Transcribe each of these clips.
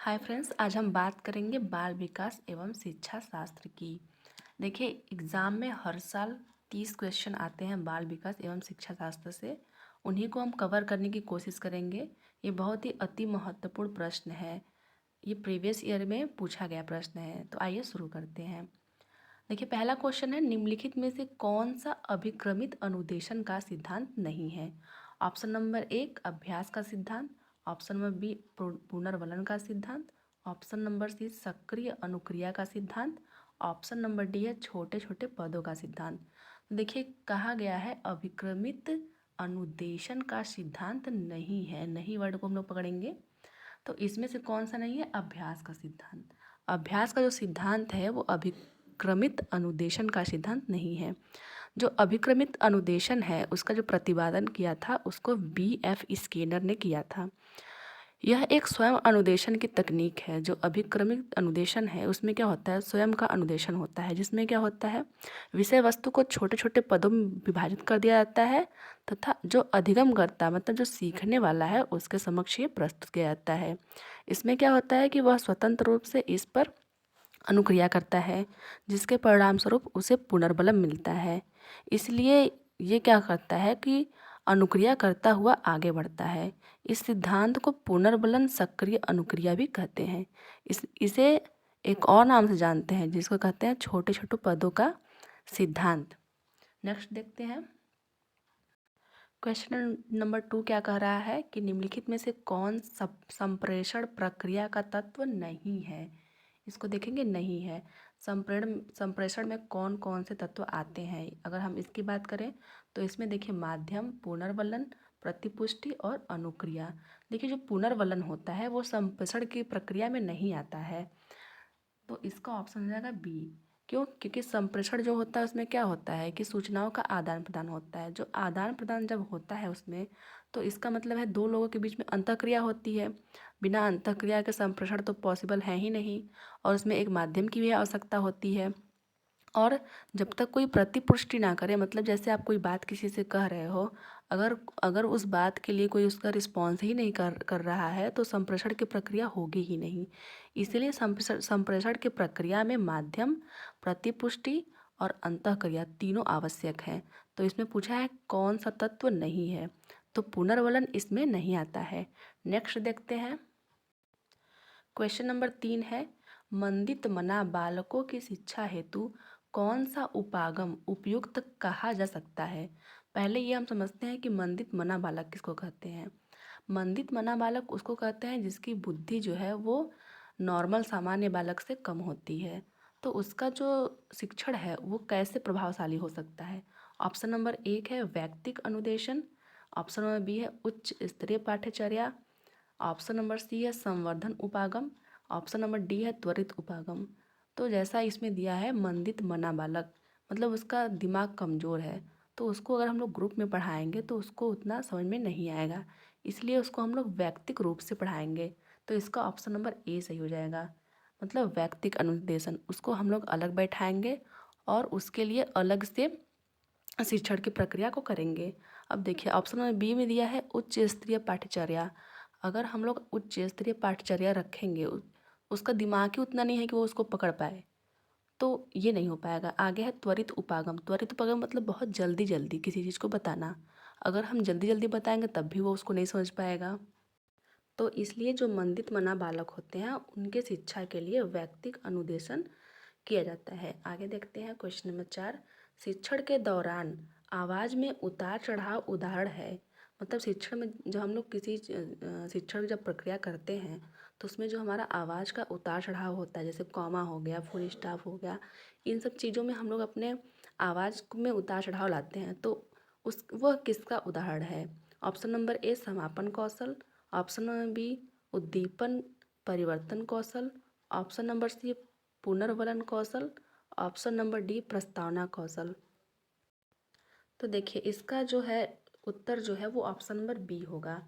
Hi friends, आज हम बात करेंगे बाल विकास एवं शिक्षा शास्त्र की। देखिए, एग्ज़ाम में हर साल 30 क्वेश्चन आते हैं बाल विकास एवं शिक्षा शास्त्र से। उन्हीं को हम कवर करने की कोशिश करेंगे। ये बहुत ही अति महत्वपूर्ण प्रश्न है। ये प्रीवियस ईयर में पूछा गया प्रश्न है। तो आइए शुरू करते हैं। देखिए, पहला क्वेश्चन है, निम्नलिखित में से कौन सा अभिक्रमित अनुदेशन का सिद्धांत नहीं है? ऑप्शन नंबर 1 अभ्यास का सिद्धांत, ऑप्शन नंबर बी पुनर्वलन का सिद्धांत, ऑप्शन नंबर सी सक्रिय अनुक्रिया का सिद्धांत, ऑप्शन नंबर डी है छोटे छोटे पदों का सिद्धांत। तो देखिए, कहा गया है अभिक्रमित अनुदेशन का सिद्धांत नहीं है। नहीं वर्ड को हम लोग पकड़ेंगे। तो इसमें से कौन सा नहीं है? अभ्यास का सिद्धांत। अभ्यास का जो सिद्धांत है वो अभिक्रमित अनुदेशन का सिद्धांत नहीं है। जो अभिक्रमित अनुदेशन है उसका जो प्रतिपादन किया था उसको BF स्किनर ने किया था। यह एक स्वयं अनुदेशन की तकनीक है। जो अभिक्रमित अनुदेशन है उसमें क्या होता है? स्वयं का अनुदेशन होता है, जिसमें क्या होता है, विषय वस्तु को छोटे छोटे पदों में विभाजित कर दिया जाता है तथा जो अधिगमकर्ता मतलब जो सीखने वाला है उसके समक्ष ये प्रस्तुत किया जाता है। इसमें क्या होता है कि वह स्वतंत्र रूप से इस पर अनुक्रिया करता है, जिसके परिणाम स्वरूप उसे पुनर्बलम मिलता है। इसलिए ये क्या करता है कि अनुक्रिया करता हुआ आगे बढ़ता है। इस सिद्धांत को पुनर्बलन सक्रिय अनुक्रिया भी कहते हैं। इसे एक और नाम से जानते हैं जिसको कहते हैं छोटे छोटे पदों का सिद्धांत। नेक्स्ट देखते हैं। क्वेश्चन नंबर 2 क्या कह रहा है कि निम्नलिखित में से कौन संप्रेषण प्रक्रिया का तत्व नहीं है? इसको देखेंगे, नहीं है। संप्रेषण में कौन कौन से तत्व आते हैं? अगर हम इसकी बात करें तो इसमें देखिए माध्यम, पुनर्वलन, प्रतिपुष्टि और अनुक्रिया। देखिए, जो पुनर्वलन होता है वो संप्रेषण की प्रक्रिया में नहीं आता है। तो इसका ऑप्शन हो जाएगा बी। क्यों? क्योंकि संप्रेषण जो होता है उसमें क्या होता है कि सूचनाओं का आदान प्रदान होता है। जो आदान प्रदान जब होता है उसमें, तो इसका मतलब है दो लोगों के बीच में अंतःक्रिया होती है। बिना अंतःक्रिया के संप्रेषण तो पॉसिबल है ही नहीं। और उसमें एक माध्यम की भी आवश्यकता होती है। और जब तक कोई प्रतिपुष्टि ना करे, मतलब जैसे आप कोई बात किसी से कह रहे हो, अगर अगर उस बात के लिए कोई उसका रिस्पॉन्स ही नहीं कर रहा है तो संप्रेषण की प्रक्रिया होगी ही नहीं। इसलिए संप्रेषण की प्रक्रिया में माध्यम, प्रतिपुष्टि और अंतःक्रिया तीनों आवश्यक हैं। तो इसमें पूछा है कौन सा तत्व नहीं है, तो पुनर्वलन इसमें नहीं आता है। नेक्स्ट देखते हैं। क्वेश्चन नंबर 3 है, मंदित मना बालकों की शिक्षा हेतु कौन सा उपागम उपयुक्त कहा जा सकता है? पहले ये हम समझते हैं कि मंदित मना बालक किसको कहते हैं। मंदित मना बालक उसको कहते हैं जिसकी बुद्धि जो है वो नॉर्मल सामान्य बालक से कम होती है। तो उसका जो शिक्षण है वो कैसे प्रभावशाली हो सकता है? ऑप्शन नंबर 1 है वैयक्तिक अनुदेशन, ऑप्शन नंबर बी है उच्च स्तरीय पाठ्यचर्या, ऑप्शन नंबर सी है संवर्धन उपागम, ऑप्शन नंबर डी है त्वरित उपागम। तो जैसा इसमें दिया है मंदित मना बालक, मतलब उसका दिमाग कमज़ोर है, तो उसको अगर हम लोग ग्रुप में पढ़ाएंगे तो उसको उतना समझ में नहीं आएगा। इसलिए उसको हम लोग वैयक्तिक रूप से पढ़ाएंगे। तो इसका ऑप्शन नंबर ए सही हो जाएगा। मतलब वैयक्तिक अनुदेशन, उसको हम लोग अलग बैठाएंगे और उसके लिए अलग से शिक्षण की प्रक्रिया को करेंगे। अब देखिए, ऑप्शन नंबर बी में दिया है उच्च स्तरीय पाठ्यचर्या। अगर हम लोग उच्च स्तरीय पाठ्यचर्या रखेंगे, उसका दिमाग ही उतना नहीं है कि वो उसको पकड़ पाए, तो ये नहीं हो पाएगा। आगे है त्वरित उपागम। त्वरित उपागम मतलब बहुत जल्दी जल्दी किसी चीज़ को बताना। अगर हम जल्दी जल्दी बताएंगे तब भी वो उसको नहीं समझ पाएगा। तो इसलिए जो मंदित मना बालक होते हैं उनके शिक्षा के लिए वैयक्तिक अनुदेशन किया जाता है। आगे देखते हैं क्वेश्चन नंबर 4, शिक्षण के दौरान आवाज़ में उतार चढ़ाव उदाहरण है। मतलब शिक्षण में जब हम लोग किसी शिक्षण की जब प्रक्रिया करते हैं तो उसमें जो हमारा आवाज़ का उतार चढ़ाव होता है, जैसे कॉमा हो गया, फुल स्टॉप हो गया, इन सब चीज़ों में हम लोग अपने आवाज़ में उतार चढ़ाव लाते हैं। तो उस वह किसका उदाहरण है? ऑप्शन नंबर ए समापन कौशल, ऑप्शन नंबर बी उद्दीपन परिवर्तन कौशल, ऑप्शन नंबर सी पुनर्वलन कौशल, ऑप्शन नंबर डी प्रस्तावना कौशल। तो देखिए, इसका जो है उत्तर जो है वो ऑप्शन नंबर बी होगा।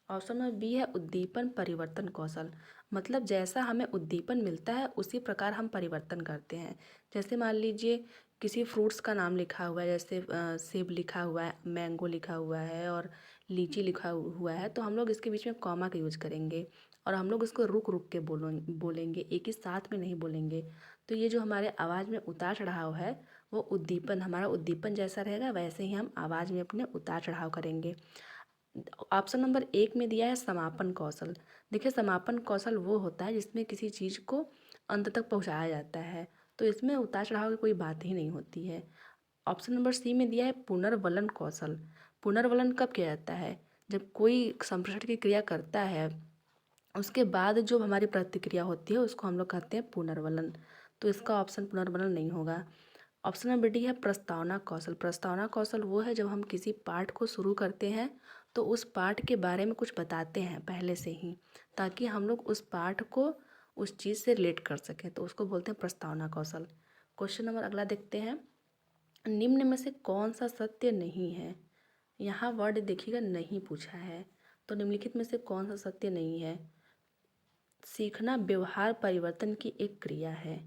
ऑप्शन नंबर बी है उद्दीपन परिवर्तन कौशल। मतलब जैसा हमें उद्दीपन मिलता है उसी प्रकार हम परिवर्तन करते हैं। जैसे मान लीजिए किसी फ्रूट्स का नाम लिखा हुआ है, जैसे सेब लिखा हुआ है, मैंगो लिखा हुआ है और लीची लिखा हुआ है तो हम लोग इसके बीच में कॉमा का यूज करेंगे और हम लोग इसको रुक रुक के बोलेंगे, एक ही साथ में नहीं बोलेंगे। तो ये जो हमारे आवाज़ में उतार चढ़ाव है वो उद्दीपन, हमारा उद्दीपन जैसा रहेगा वैसे ही हम आवाज़ में अपने उतार चढ़ाव करेंगे। ऑप्शन नंबर 1 में दिया है समापन कौशल। देखिए समापन कौशल वो होता है जिसमें किसी चीज़ को अंत तक पहुंचाया जाता है, तो इसमें उतार चढ़ाव की कोई बात ही नहीं होती है। ऑप्शन नंबर सी में दिया है पुनर्वलन कौशल। पुनर्वलन कब किया जाता है? जब कोई संप्रेषण की क्रिया करता है उसके बाद जो हमारी प्रतिक्रिया होती है उसको हम लोग कहते हैं पुनर्वलन, तो इसका ऑप्शन पुनर्वलन नहीं होगा। ऑप्शन नंबर डी है प्रस्तावना कौशल। प्रस्तावना कौशल वो है जब हम किसी पाठ को शुरू करते हैं तो उस पाठ के बारे में कुछ बताते हैं पहले से ही, ताकि हम लोग उस पाठ को उस चीज़ से रिलेट कर सकें, तो उसको बोलते हैं प्रस्तावना कौशल। क्वेश्चन नंबर अगला देखते हैं, निम्न में से कौन सा सत्य नहीं है? यहाँ वर्ड देखिएगा नहीं पूछा है, तो निम्नलिखित में से कौन सा सत्य नहीं है? सीखना व्यवहार परिवर्तन की एक क्रिया है,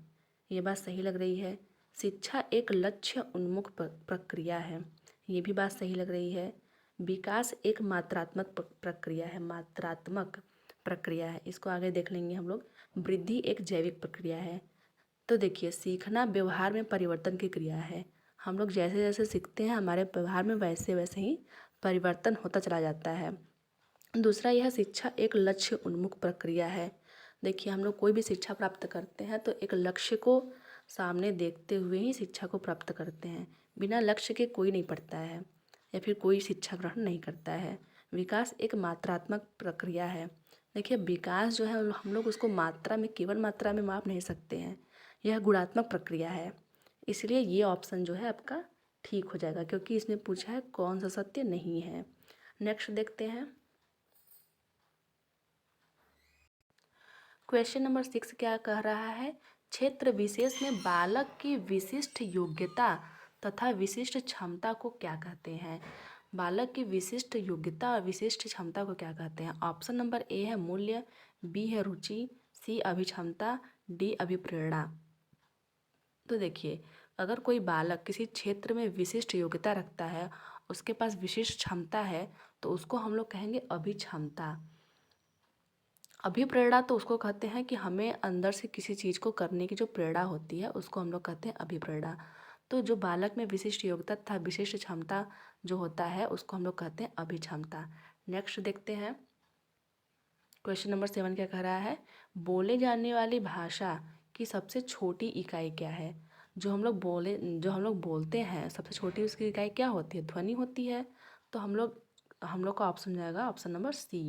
ये बात सही लग रही है। शिक्षा एक लक्ष्य उन्मुख प्रक्रिया है, ये भी बात सही लग रही है। विकास एक मात्रात्मक प्रक्रिया है, मात्रात्मक प्रक्रिया है, इसको आगे देख लेंगे हम लोग। वृद्धि एक जैविक प्रक्रिया है। तो देखिए सीखना व्यवहार में परिवर्तन की क्रिया है, हम लोग जैसे जैसे सीखते हैं हमारे व्यवहार में वैसे वैसे ही परिवर्तन होता चला जाता है। दूसरा यह शिक्षा एक लक्ष्य उन्मुख प्रक्रिया है। देखिए हम लोग कोई भी शिक्षा प्राप्त करते हैं तो एक लक्ष्य को सामने देखते हुए ही शिक्षा को प्राप्त करते हैं, बिना लक्ष्य के कोई नहीं पढ़ता है या फिर कोई शिक्षा ग्रहण नहीं करता है। विकास एक मात्रात्मक प्रक्रिया है। देखिए विकास जो है हम लोग उसको मात्रा में, केवल मात्रा में माप नहीं सकते हैं, यह गुणात्मक प्रक्रिया है। इसलिए ये ऑप्शन जो है आपका ठीक हो जाएगा, क्योंकि इसमें पूछा है कौन सा सत्य नहीं है। नेक्स्ट देखते हैं, क्वेश्चन नंबर 6 क्या कह रहा है? क्षेत्र विशेष में बालक की विशिष्ट योग्यता तथा विशिष्ट क्षमता को क्या कहते हैं? बालक की विशिष्ट योग्यता और विशिष्ट क्षमता को क्या कहते हैं? ऑप्शन नंबर ए है मूल्य, बी है रुचि, सी अभिक्षमता, डी अभिप्रेरणा। तो देखिए अगर कोई बालक किसी क्षेत्र में विशिष्ट योग्यता रखता है, उसके पास विशिष्ट क्षमता है, तो उसको हम लोग कहेंगे अभिक्षमता। अभिप्रेरणा तो उसको कहते हैं कि हमें अंदर से किसी चीज़ को करने की जो प्रेरणा होती है उसको हम लोग कहते हैं अभिप्रेरणा। तो जो बालक में विशिष्ट योग्यता तथा विशिष्ट क्षमता जो होता है उसको हम लोग कहते हैं अभिक्षमता। नेक्स्ट देखते हैं, क्वेश्चन नंबर 7 क्या कह रहा है? बोले जाने वाली भाषा की सबसे छोटी इकाई क्या है? जो हम लोग बोलते हैं सबसे छोटी उसकी इकाई क्या होती है? ध्वनि होती है। तो हम लोग का ऑप्शन जाएगा ऑप्शन नंबर सी।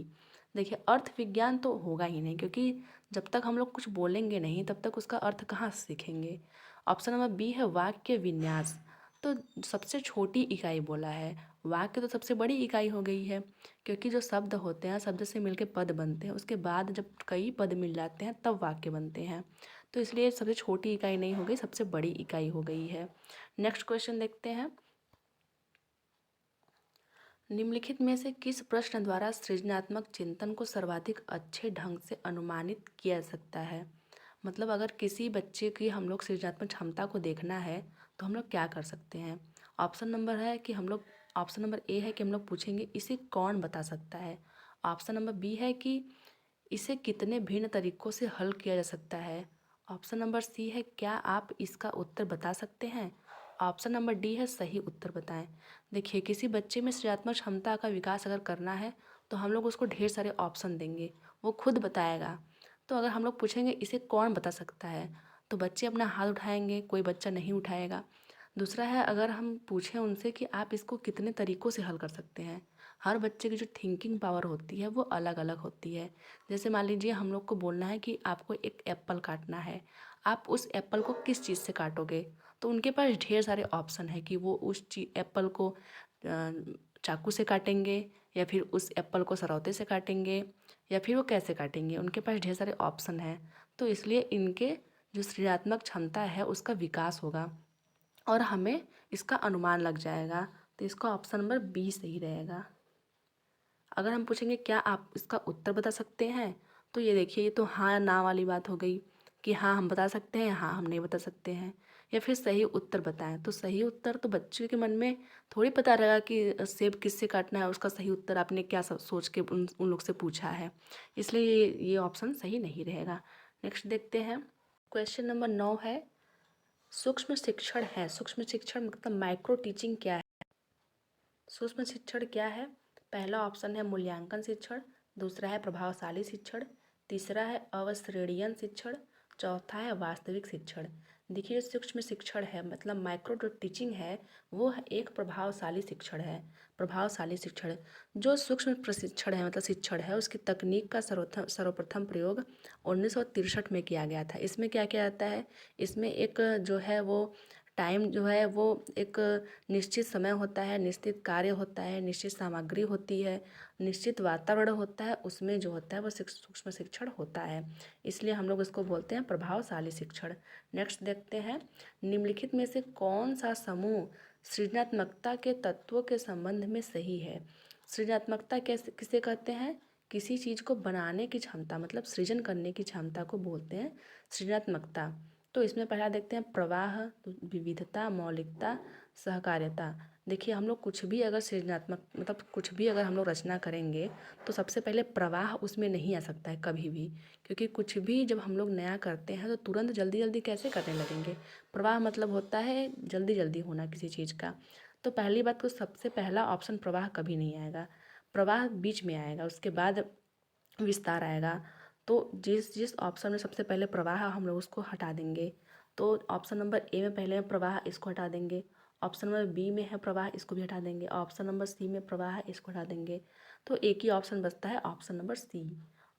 देखिए अर्थ विज्ञान तो होगा ही नहीं, क्योंकि जब तक हम लोग कुछ बोलेंगे नहीं तब तक उसका अर्थ कहाँ से सीखेंगे। ऑप्शन नंबर बी है वाक्य विन्यास। तो सबसे छोटी इकाई बोला है, वाक्य तो सबसे बड़ी इकाई हो गई है, क्योंकि जो शब्द होते हैं शब्द से मिलके पद बनते हैं, उसके बाद जब कई पद मिल जाते हैं तब वाक्य बनते हैं। तो इसलिए सबसे छोटी इकाई नहीं हो गई, सबसे बड़ी इकाई हो गई है। नेक्स्ट क्वेश्चन देखते हैं, निम्नलिखित में से किस प्रश्न द्वारा सृजनात्मक चिंतन को सर्वाधिक अच्छे ढंग से अनुमानित किया जा सकता है? मतलब अगर किसी बच्चे की हम लोग सृजनात्मक क्षमता को देखना है तो हम लोग क्या कर सकते हैं? ऑप्शन नंबर ए है कि हम लोग पूछेंगे इसे कौन बता सकता है। ऑप्शन नंबर बी है कि इसे कितने भिन्न तरीकों से हल किया जा सकता है। ऑप्शन नंबर सी है क्या आप इसका उत्तर बता सकते हैं। ऑप्शन नंबर डी है सही उत्तर बताएं। देखिए किसी बच्चे में सृजनात्मक क्षमता का विकास अगर करना है तो हम लोग उसको ढेर सारे ऑप्शन देंगे, वो खुद बताएगा। तो अगर हम लोग पूछेंगे इसे कौन बता सकता है तो बच्चे अपना हाथ उठाएंगे, कोई बच्चा नहीं उठाएगा। दूसरा है अगर हम पूछें उनसे कि आप इसको कितने तरीक़ों से हल कर सकते हैं, हर बच्चे की जो थिंकिंग पावर होती है वो अलग अलग होती है। जैसे मान लीजिए हम लोग को बोलना है कि आपको एक एप्पल काटना है, आप उस एप्पल को किस चीज़ से काटोगे, तो उनके पास ढेर सारे ऑप्शन है कि वो उस एप्पल को चाकू से काटेंगे या फिर उस एप्पल को सरौते से काटेंगे या फिर वो कैसे काटेंगे, उनके पास ढेर सारे ऑप्शन हैं। तो इसलिए इनके जो सृजनात्मक क्षमता है उसका विकास होगा और हमें इसका अनुमान लग जाएगा। तो इसका ऑप्शन नंबर बी सही रहेगा। अगर हम पूछेंगे क्या आप इसका उत्तर बता सकते हैं, तो ये देखिए ये तो हाँ ना वाली बात हो गई कि हाँ हम बता सकते हैं, हाँ हम नहीं बता सकते हैं। या फिर सही उत्तर बताएं। तो सही उत्तर तो बच्चे के मन में थोड़ी पता रहेगा कि सेब किससे काटना है, उसका सही उत्तर आपने क्या सोच के उन लोग से पूछा है, इसलिए ये ऑप्शन सही नहीं रहेगा। नेक्स्ट देखते हैं, क्वेश्चन नंबर 9 है, सूक्ष्म शिक्षण है। सूक्ष्म शिक्षण मतलब माइक्रो टीचिंग क्या है? सूक्ष्म शिक्षण क्या है? पहला ऑप्शन है मूल्यांकन शिक्षण, दूसरा है प्रभावशाली शिक्षण, तीसरा है अवश्रेणीयन शिक्षण, चौथा है वास्तविक शिक्षण। देखिए सूक्ष्म शिक्षण है मतलब माइक्रो जो टीचिंग है वो है एक प्रभावशाली शिक्षण है। प्रभावशाली शिक्षण जो सूक्ष्म प्रशिक्षण है मतलब शिक्षण है, उसकी तकनीक का सर्वप्रथम प्रयोग 1963 में किया गया था। इसमें क्या किया जाता है, इसमें एक जो है वो टाइम जो है वो एक निश्चित समय होता है, निश्चित कार्य होता है, निश्चित सामग्री होती है, निश्चित वातावरण होता है, उसमें जो होता है वो सूक्ष्म शिक्षण होता है, इसलिए हम लोग इसको बोलते हैं प्रभावशाली शिक्षण। नेक्स्ट देखते हैं, निम्नलिखित में से कौन सा समूह सृजनात्मकता के तत्वों के संबंध में सही है? सृजनात्मकता कैसे किसे कहते हैं? किसी चीज़ को बनाने की क्षमता मतलब सृजन करने की क्षमता को बोलते हैं सृजनात्मकता। तो इसमें पहला देखते हैं प्रवाह, विविधता, मौलिकता, सहकार्यता। देखिए हम लोग कुछ भी अगर सृजनात्मक मतलब कुछ भी अगर हम लोग रचना करेंगे तो सबसे पहले प्रवाह उसमें नहीं आ सकता है कभी भी, क्योंकि कुछ भी जब हम लोग नया करते हैं तो तुरंत जल्दी जल्दी कैसे करने लगेंगे। प्रवाह मतलब होता है जल्दी जल्दी होना किसी चीज़ का। तो पहली बात तो सबसे पहला ऑप्शन प्रवाह कभी नहीं आएगा, प्रवाह बीच में आएगा, उसके बाद विस्तार आएगा। तो जिस जिस ऑप्शन में सबसे पहले प्रवाह हम लोग उसको हटा देंगे। तो ऑप्शन नंबर ए में पहले प्रवाह, इसको हटा देंगे। ऑप्शन नंबर बी में है प्रवाह, इसको भी हटा देंगे। ऑप्शन नंबर सी में प्रवाह है, इसको हटा देंगे। तो एक ही ऑप्शन बचता है option number C.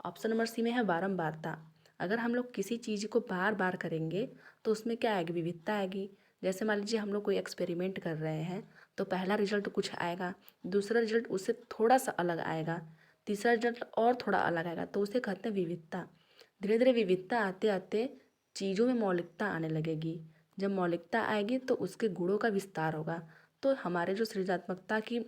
Option number C में है बारंबारता। अगर हम लोग किसी चीज़ को बार बार करेंगे तो उसमें क्या आएगी, विविधता आएगी। जैसे मान लीजिए हम लोग कोई एक्सपेरिमेंट कर रहे हैं तो पहला रिजल्ट कुछ आएगा, दूसरा रिजल्ट उससे थोड़ा सा अलग आएगा, तीसरा रिजल्ट और थोड़ा अलग आएगा, तो उसे कहते हैं विविधता। धीरे धीरे विविधता आते आते चीज़ों में मौलिकता आने लगेगी। जब मौलिकता आएगी तो उसके गुणों का विस्तार होगा। तो हमारे जो सृजनात्मकता की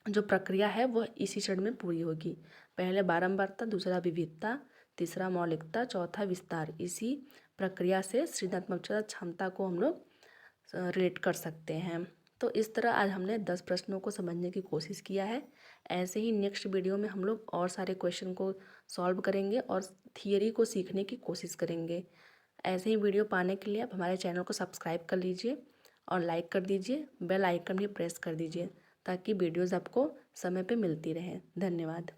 जो प्रक्रिया है वह इसी चरण में पूरी होगी। पहले बारंबारता, दूसरा विविधता, तीसरा मौलिकता, चौथा विस्तार। इसी प्रक्रिया से सृजनात्मक क्षमता को हम लोग रेट कर सकते हैं। तो इस तरह आज हमने 10 प्रश्नों को समझने की कोशिश किया है। ऐसे ही नेक्स्ट वीडियो में हम लोग और सारे क्वेश्चन को सॉल्व करेंगे और थियरी को सीखने की कोशिश करेंगे। ऐसे ही वीडियो पाने के लिए आप हमारे चैनल को सब्सक्राइब कर लीजिए और लाइक कर दीजिए, बेल आइकन भी प्रेस कर दीजिए ताकि वीडियोज़ आपको समय पे मिलती रहे। धन्यवाद।